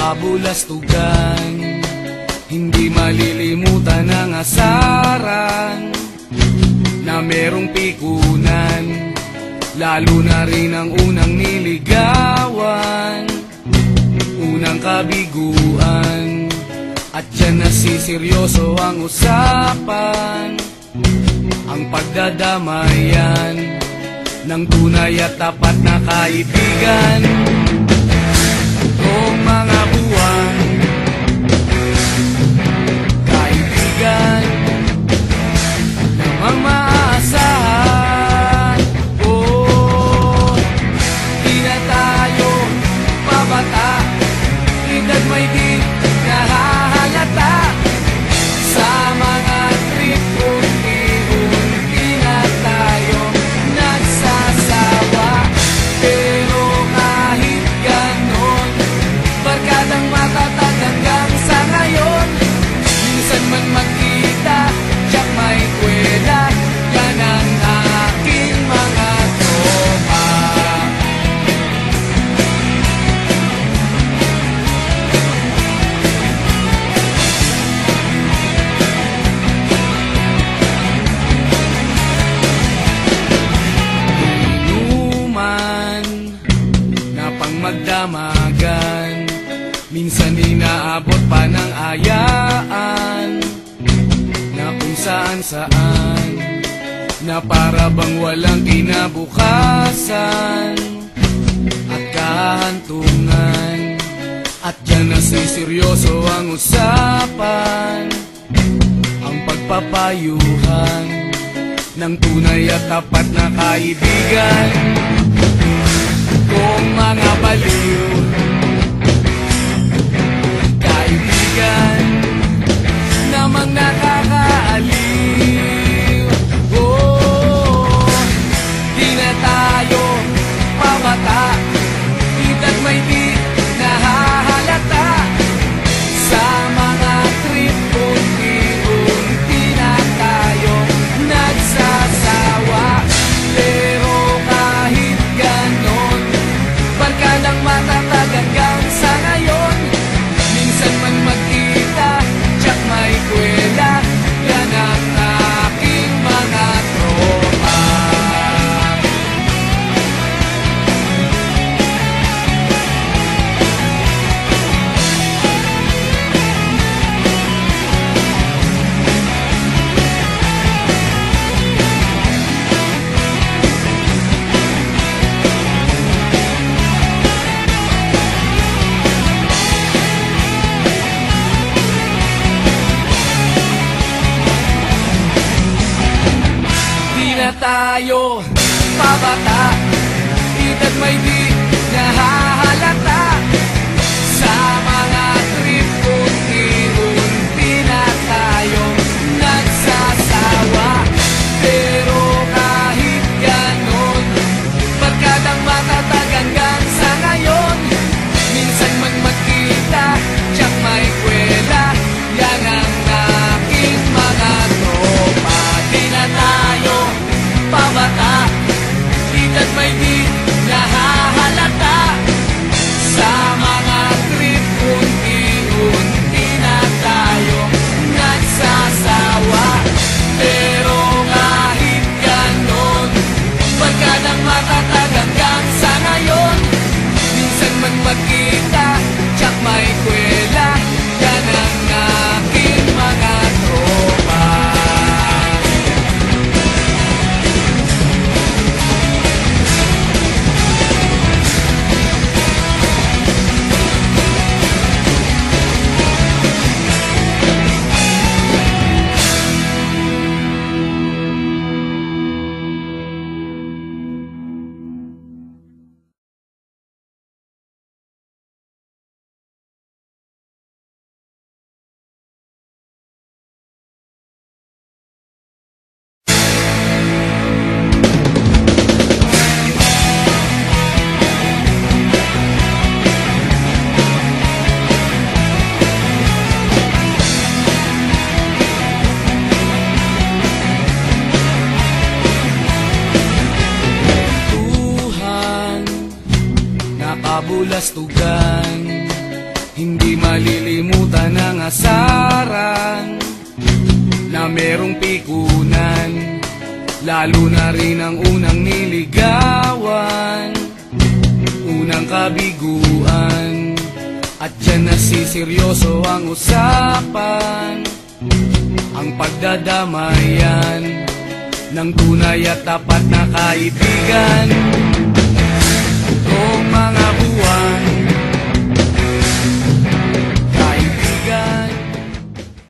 nakabulastugan. Hindi malilimutan ang asaran na merong pikunan, lalo na rin ang unang niligawan, unang kabiguan. At dyan nasiseryoso ang usapan, ang pagdadamayan ng tunay at tapat na kaibigan. Kung mga buwan, kaibigan namang maaasahan. Oh, di na tayo pabata, edad may di nahahalata. Sa mga trip unti-unti na tayo nagsasawa. Pero kahit ganon, barkadang matatag hanggang sa ngayon. Minsan man magkita, tiyak may kwela, yan ang aking mga tropa. Inuman na pang magdamagan, minsan inaabot pa ng ayaan, na kung saan-saan, na para bang walang kinabukasan at kahantungan. At dyan nasiseryoso ang usapan, ang pagpapayuhan ng tunay at tapat na kaibigan. Kung mga baliw, kaibigan namang nakakaaliw. Oh, di na tayo pabata, edad may di nahahalata. Sa mga trip unti-unti na tayo nagsasawa. Pero kahit ganon, barkadang matatag hanggang sa ngayon. Minsan man magkita, tiyak may kwela, yan ang aking mga tropa. Di na tayo pabata, edad may di nahahalata. Sa mga trip unti-unti na tayo nagsasawa. Pero kahit ganon, barkadang matatag hanggang sa ngayon. Minsan man magkita, tiyak may kwela, yan ang aking mga tropa. Di na tayo pabata, edad may di nahahalata. Sa mga trip unti-unti na tayo nagsasawa. Pero kahit ganon, barkadang matatag hanggang sa ngayon. Minsan man magkita, tiyak may kwela, yan ang aking mga tropa. kabulastugan. Hindi malilimutan ang asaran na merong pikunan, lalo na rin ang unang niligawan, unang kabiguan. At dyan nasiseryoso ang usapan, ang pagdadamayan ng tunay at tapat na kaibigan. Noong mga buwan